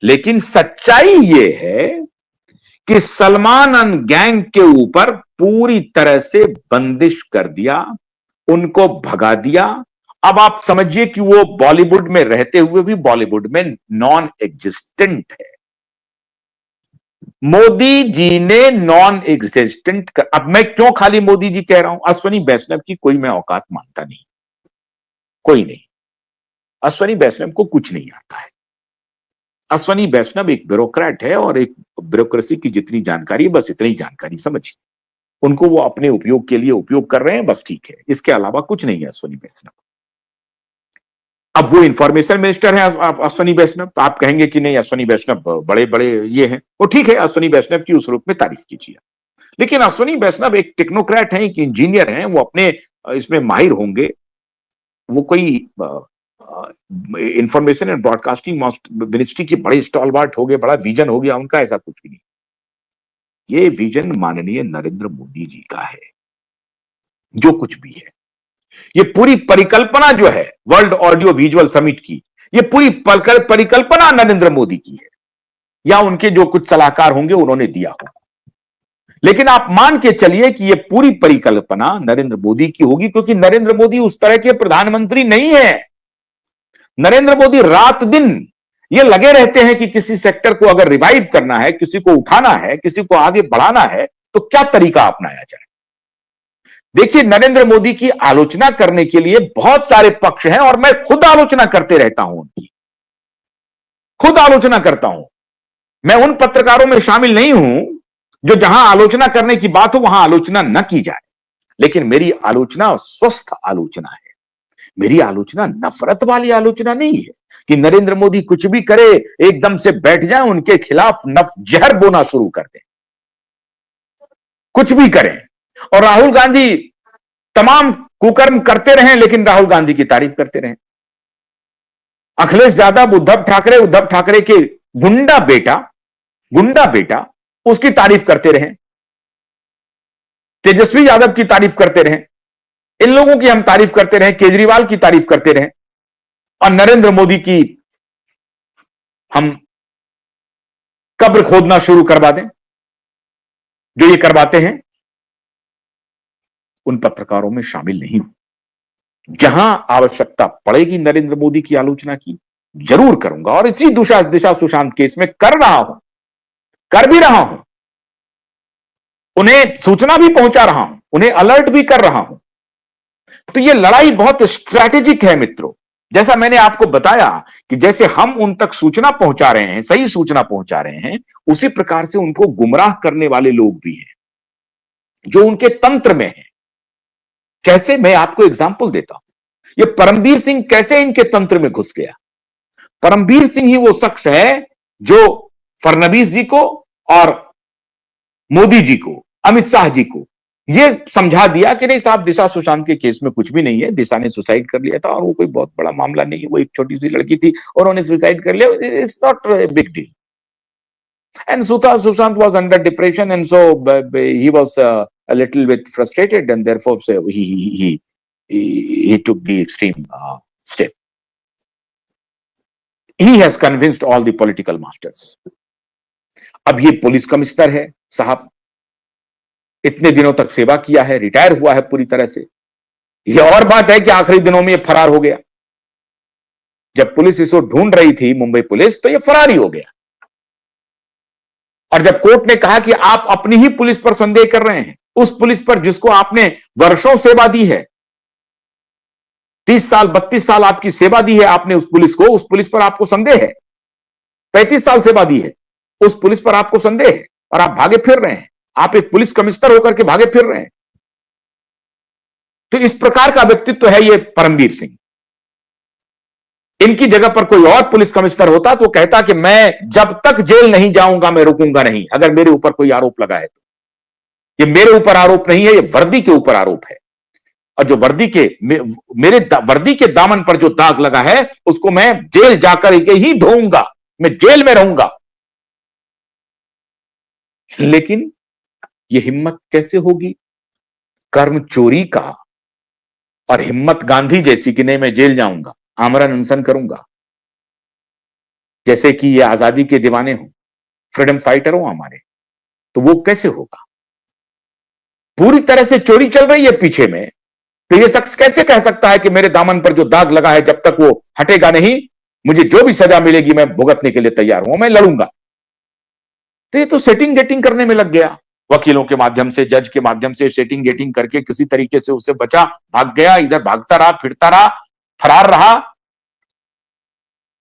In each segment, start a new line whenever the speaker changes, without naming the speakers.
लेकिन सच्चाई ये है कि सलमान अन गैंग के ऊपर पूरी तरह से बंदिश कर दिया, उनको भगा दिया। अब आप समझिए कि वो बॉलीवुड में रहते हुए भी बॉलीवुड में नॉन एग्जिस्टेंट है। मोदी जी ने नॉन एग्जिस्टेंट अब मैं क्यों खाली मोदी जी कह रहा हूं, अश्वनी वैष्णव की कोई मैं औकात मानता नहीं, कोई नहीं। अश्वनी वैष्णव को कुछ नहीं आता है। अश्वनी वैष्णव एक ब्यूरोक्रेट है और एक ब्यूरोक्रेसी की जितनी जानकारी, बस इतनी जानकारी समझिए। उनको वो अपने उपयोग के लिए उपयोग कर रहे हैं, बस ठीक है, इसके अलावा कुछ नहीं है अश्वनी वैष्णव। अब वो इंफॉर्मेशन मिनिस्टर है अश्वनी वैष्णव, तो आप कहेंगे कि नहीं अश्वनी वैष्णव बड़े बड़े ये हैं, वो ठीक है, अश्वनी वैष्णव की उस रूप में तारीफ कीजिए। लेकिन अश्वनी वैष्णव एक टेक्नोक्रेट हैं, एक इंजीनियर हैं, वो अपने इसमें माहिर होंगे। वो कोई इंफॉर्मेशन एंड ब्रॉडकास्टिंग मिनिस्ट्री के बड़े स्टॉलवर्ट हो गए, बड़ा विजन हो गया उनका, ऐसा कुछ भी नहीं। ये विजन माननीय नरेंद्र मोदी जी का है। जो कुछ भी है, ये पूरी परिकल्पना जो है वर्ल्ड ऑडियो विजुअल समिट की, ये पूरी परिकल्पना नरेंद्र मोदी की है, या उनके जो कुछ सलाहकार होंगे उन्होंने दिया होगा। लेकिन आप मान के चलिए कि ये पूरी परिकल्पना नरेंद्र मोदी की होगी, क्योंकि नरेंद्र मोदी उस तरह के प्रधानमंत्री नहीं है। नरेंद्र मोदी रात दिन ये लगे रहते हैं कि किसी सेक्टर को अगर रिवाइव करना है, किसी को उठाना है, किसी को आगे बढ़ाना है, तो क्या तरीका अपनाया जाए। देखिए, नरेंद्र मोदी की आलोचना करने के लिए बहुत सारे पक्ष हैं, और मैं खुद आलोचना करते रहता हूं उनकी, खुद आलोचना करता हूं। मैं उन पत्रकारों में शामिल नहीं हूं जो जहां आलोचना करने की बात हो वहां आलोचना न की जाए, लेकिन मेरी आलोचना स्वस्थ आलोचना है। मेरी आलोचना नफरत वाली आलोचना नहीं है कि नरेंद्र मोदी कुछ भी करे एकदम से बैठ जाए उनके खिलाफ जहर बोना शुरू कर दें, कुछ भी करें। और राहुल गांधी तमाम कुकर्म करते रहें, लेकिन राहुल गांधी की तारीफ करते रहें। अखिलेश यादव उद्धव ठाकरे के गुंडा बेटा उसकी तारीफ करते रहें, तेजस्वी यादव की तारीफ करते रहें, इन लोगों की हम तारीफ करते रहें, केजरीवाल की तारीफ करते रहें, और नरेंद्र मोदी की हम कब्र खोदना शुरू करवा दें। जो ये करवाते हैं उन पत्रकारों में शामिल नहीं हूं। जहां आवश्यकता पड़ेगी नरेंद्र मोदी की आलोचना की, जरूर करूंगा, और इसी दिशा सुशांत केस में कर रहा हूं, कर भी रहा हूं, उन्हें सूचना भी पहुंचा रहा हूं, उन्हें अलर्ट भी कर रहा हूं। तो यह लड़ाई बहुत स्ट्रैटेजिक है मित्रों। जैसा मैंने आपको बताया कि जैसे हम उन तक सूचना पहुंचा रहे हैं, सही सूचना पहुंचा रहे हैं, उसी प्रकार से उनको गुमराह करने वाले लोग भी हैं जो उनके तंत्र में हैं। कैसे, मैं आपको एग्जांपल देता हूं। ये परमबीर सिंह कैसे इनके तंत्र में घुस गया। परमबीर सिंह ही वो शख्स है जो फडणवीस जी को और मोदी जी को, अमित शाह जी को ये समझा दिया कि नहीं साहब, दिशा सुशांत के केस में कुछ भी नहीं है, दिशा ने सुसाइड कर लिया था और वो कोई बहुत बड़ा मामला नहीं है, वो एक छोटी सी लड़की थी और उन्होंने सुसाइड कर लिया, it's not big deal. And Sushant was under depression and so he was a little bit frustrated, and therefore he took the extreme step. He has convinced all the political masters. अब ये police commissioner है साहब, इतने दिनों तक सेवा किया है, रिटायर हुआ है पूरी तरह से। यह और बात है कि आखिरी दिनों में ये फरार हो गया। जब पुलिस इसको ढूंढ रही थी, मुंबई पुलिस, तो ये फरार ही हो गया। और जब कोर्ट ने कहा कि आप अपनी ही पुलिस पर संदेह कर रहे हैं, उस पुलिस पर जिसको आपने वर्षों सेवा दी है, 30 साल 32 साल आपकी सेवा दी है आपने उस पुलिस को, उस पुलिस पर आपको संदेह है, 35 साल सेवा दी है, उस पुलिस पर आपको संदेह है, और आप भागे फिर रहे हैं, आप एक पुलिस कमिश्नर होकर के भागे फिर रहे हैं। तो इस प्रकार का व्यक्तित्व है ये परमबीर सिंह। इनकी जगह पर कोई और पुलिस कमिश्नर होता तो कहता कि मैं जब तक जेल नहीं जाऊंगा मैं रुकूंगा नहीं, अगर मेरे ऊपर कोई आरोप लगा है तो। ये मेरे ऊपर आरोप नहीं है, ये वर्दी के ऊपर आरोप है, और जो मेरे वर्दी के दामन पर जो दाग लगा है उसको मैं जेल जाकर के ही धोऊंगा, मैं जेल में रहूंगा। लेकिन ये हिम्मत कैसे होगी कर्म चोरी का, और हिम्मत गांधी जैसी कि नहीं मैं जेल जाऊंगा, आमरण अनशन करूंगा। जैसे कि ये आजादी के दीवाने हो, फ्रीडम फाइटर हो हमारे, तो वो कैसे होगा? पूरी तरह से चोरी चल रही है पीछे में, तो ये शख्स कैसे कह सकता है कि मेरे दामन पर जो दाग लगा है जब तक वो हटेगा नहीं, मुझे जो भी सजा मिलेगी मैं भुगतने के लिए तैयार हूं, मैं लड़ूंगा। तो ये तो सेटिंग गेटिंग करने में लग गया, वकीलों के माध्यम से, जज के माध्यम से सेटिंग गेटिंग करके किसी तरीके से उससे बचा, भाग गया, इधर भागता रहा, फिरता रहा, फरार रहा,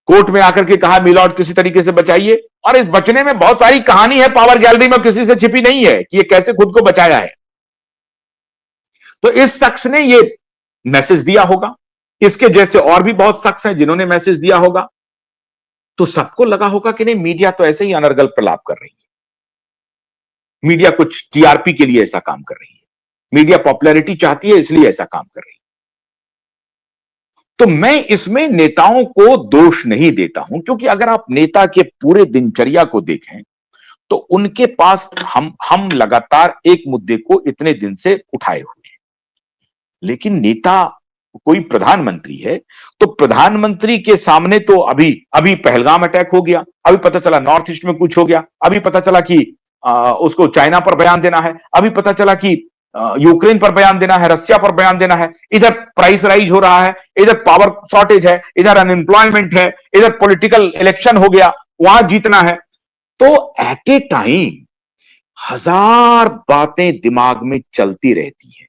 कोर्ट में आकर के कहा मिलॉर्ड किसी तरीके से बचाइए। और इस बचने में बहुत सारी कहानी है, पावर गैलरी में किसी से छिपी नहीं है कि ये कैसे खुद को बचाया है। तो इस शख्स ने ये मैसेज दिया होगा, इसके जैसे और भी बहुत शख्स हैं जिन्होंने मैसेज दिया होगा, तो सबको लगा होगा कि नहीं, मीडिया तो ऐसे ही अनर्गल प्रलाप कर रही है, मीडिया कुछ टीआरपी के लिए ऐसा काम कर रही है, मीडिया पॉपुलैरिटी चाहती है इसलिए ऐसा काम कर रही है। तो मैं इसमें नेताओं को दोष नहीं देता हूं, क्योंकि अगर आप नेता के पूरे दिनचर्या को देखें तो उनके पास हम लगातार एक मुद्दे को इतने दिन से उठाए हुए हैं। लेकिन नेता कोई प्रधानमंत्री है, तो प्रधानमंत्री के सामने तो अभी अभी पहलगाम अटैक हो गया, अभी पता चला नॉर्थ ईस्ट में कुछ हो गया, अभी पता चला कि उसको चाइना पर बयान देना है, अभी पता चला कि यूक्रेन पर बयान देना है, रशिया पर बयान देना है, इधर प्राइस राइज हो रहा है, इधर पावर शॉर्टेज है, इधर अनएम्प्लॉयमेंट है, इधर पॉलिटिकल इलेक्शन हो गया, वहां जीतना है। तो एट ए टाइम हजार बातें दिमाग में चलती रहती हैं,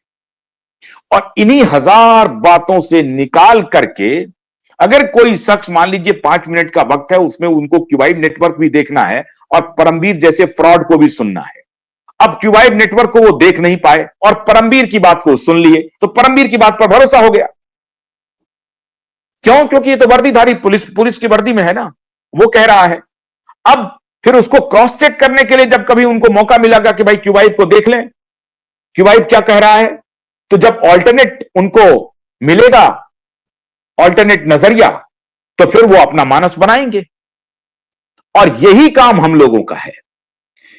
और इन्हीं हजार बातों से निकाल करके अगर कोई शख्स, मान लीजिए 5 मिनट का वक्त है, उसमें उनको क्यूबाइड नेटवर्क भी देखना है और परमवीर जैसे फ्रॉड को भी सुनना है। अब क्यूबाइड नेटवर्क को वो देख नहीं पाए और परमवीर की बात को सुन लिए, तो परमवीर की बात पर भरोसा हो गया। क्यों? क्योंकि ये तो वर्दीधारी पुलिस की वर्दी में है ना, वो कह रहा है। अब फिर उसको क्रॉस चेक करने के लिए जब कभी उनको मौका मिलेगा कि भाई क्यूबाइड को देख लें, क्यूबाइड क्या कह रहा है, तो जब ऑल्टरनेट उनको मिलेगा, ऑल्टरनेट नजरिया, तो फिर वो अपना मानस बनाएंगे। और यही काम हम लोगों का है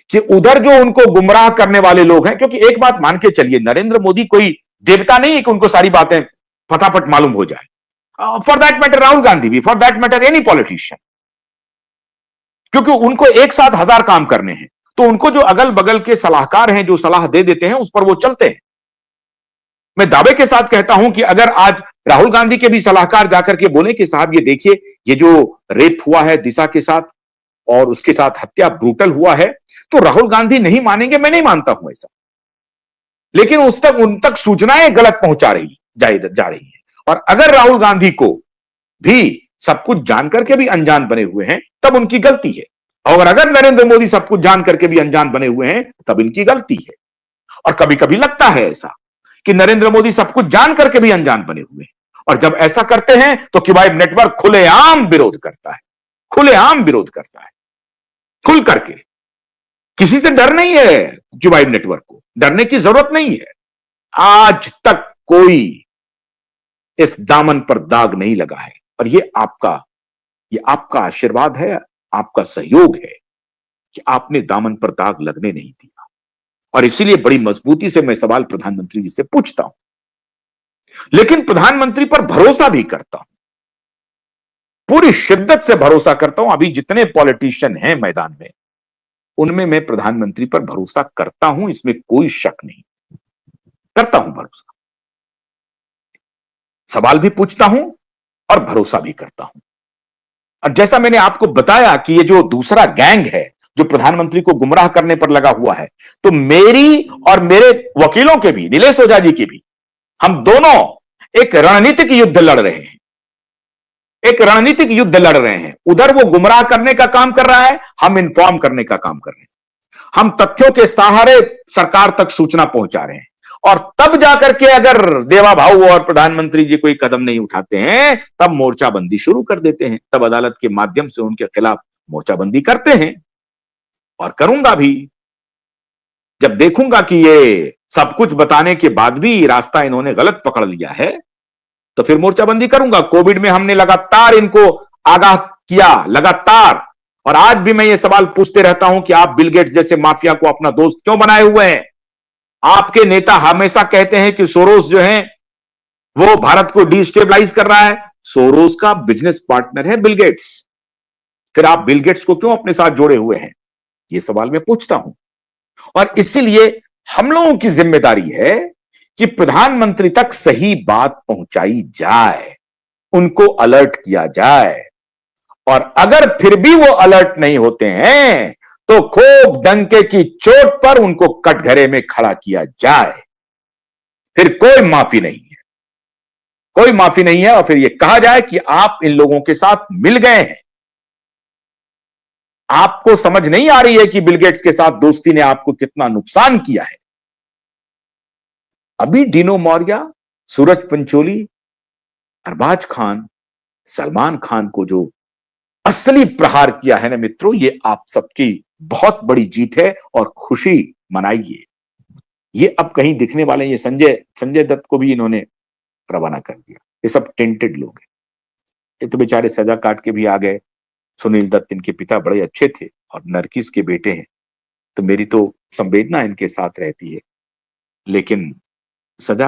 कि उधर जो उनको गुमराह करने वाले लोग हैं, क्योंकि एक बात मान के चलिए, नरेंद्र मोदी कोई देवता नहीं है कि उनको सारी बातें फटाफट मालूम हो जाए। For that matter Rahul Gandhi भी, for that matter any politician, क्योंकि उनको एक साथ हजार काम करने हैं, तो उनको जो अगल बगल के सलाहकार हैं जो सलाह दे देते हैं, उस पर वो चलते हैं। मैं दावे के साथ कहता हूं कि अगर आज राहुल गांधी के भी सलाहकार जाकर के बोले कि साहब ये देखिए, ये जो रेप हुआ है दिशा के साथ और उसके साथ हत्या ब्रूटल हुआ है, तो राहुल गांधी नहीं मानेंगे, मैं नहीं मानता हूं ऐसा। लेकिन उन तक सूचनाएं गलत पहुंचा रही जा रही है। और अगर राहुल गांधी को भी सब कुछ जान करके भी अनजान बने हुए हैं, तब उनकी गलती है। और अगर नरेंद्र मोदी सब कुछ जान करके भी अनजान बने हुए हैं, तब इनकी गलती है। और कभी कभी लगता है ऐसा कि नरेंद्र मोदी सब कुछ जान करके भी अनजान बने हुए हैं, और जब ऐसा करते हैं तो क्यूबाइड नेटवर्क खुलेआम विरोध करता है, खुलेआम विरोध करता है, खुल करके। किसी से डर नहीं है, क्यूबाइड नेटवर्क को डरने की जरूरत नहीं है। आज तक कोई इस दामन पर दाग नहीं लगा है, और ये आपका आशीर्वाद है, आपका सहयोग है कि आपने दामन पर दाग लगने नहीं दिया। और इसीलिए बड़ी मजबूती से मैं सवाल प्रधानमंत्री जी से पूछता हूं, लेकिन प्रधानमंत्री पर भरोसा भी करता हूं, पूरी शिद्दत से भरोसा करता हूं। अभी जितने पॉलिटिशियन हैं मैदान में, उनमें मैं प्रधानमंत्री पर भरोसा करता हूं, इसमें कोई शक नहीं, करता हूं भरोसा। सवाल भी पूछता हूं और भरोसा भी करता हूं। और जैसा मैंने आपको बताया कि ये जो दूसरा गैंग है जो प्रधानमंत्री को गुमराह करने पर लगा हुआ है, तो मेरी और मेरे वकीलों के भी, नीलेश ओझा जी की भी, हम दोनों एक रणनीतिक युद्ध लड़ रहे हैं, एक रणनीतिक युद्ध लड़ रहे हैं। उधर वो गुमराह करने का काम कर रहा है, हम इन्फॉर्म करने का काम कर रहे हैं, हम तथ्यों के सहारे सरकार तक सूचना पहुंचा रहे हैं। और तब जाकर के अगर देवा भाऊ और प्रधानमंत्री जी कोई कदम नहीं उठाते हैं, तब मोर्चाबंदी शुरू कर देते हैं, तब अदालत के माध्यम से उनके खिलाफ मोर्चाबंदी करते हैं। और करूंगा भी, जब देखूंगा कि ये सब कुछ बताने के बाद भी रास्ता इन्होंने गलत पकड़ लिया है, तो फिर मोर्चाबंदी करूंगा। कोविड में हमने लगातार इनको आगाह किया, लगातार। और आज भी मैं ये सवाल पूछते रहता हूं कि आप बिल गेट्स जैसे माफिया को अपना दोस्त क्यों बनाए हुए हैं? आपके नेता हमेशा कहते हैं कि सोरोस जो है वो भारत को डिस्टेबलाइज कर रहा है। सोरोस का बिजनेस पार्टनर है बिल गेट्स। फिर आप बिल गेट्स को क्यों अपने साथ जोड़े हुए हैं? ये सवाल मैं पूछता हूं। और इसीलिए हम लोगों की जिम्मेदारी है कि प्रधानमंत्री तक सही बात पहुंचाई जाए, उनको अलर्ट किया जाए। और अगर फिर भी वो अलर्ट नहीं होते हैं तो खूब डंके की चोट पर उनको कटघरे में खड़ा किया जाए। फिर कोई माफी नहीं है, कोई माफी नहीं है। और फिर यह कहा जाए कि आप इन लोगों के साथ मिल गए हैं। आपको समझ नहीं आ रही है कि बिल गेट्स के साथ दोस्ती ने आपको कितना नुकसान किया है। अभी डिनो मौर्या, सूरज पंचोली, अरबाज खान, सलमान खान को जो असली प्रहार किया है ना मित्रों, ये आप सबकी बहुत बड़ी जीत है और खुशी मनाइए। ये अब कहीं दिखने वाले, ये संजय संजय दत्त को भी इन्होंने रवाना कर दिया। ये सब टेंटेड लोग हैं। ये तो बेचारे सजा काट के भी आ गए। सुनील दत्त इनके पिता बड़े अच्छे थे और नरगिस के बेटे हैं, तो मेरी तो संवेदना इनके साथ रहती है। लेकिन सजा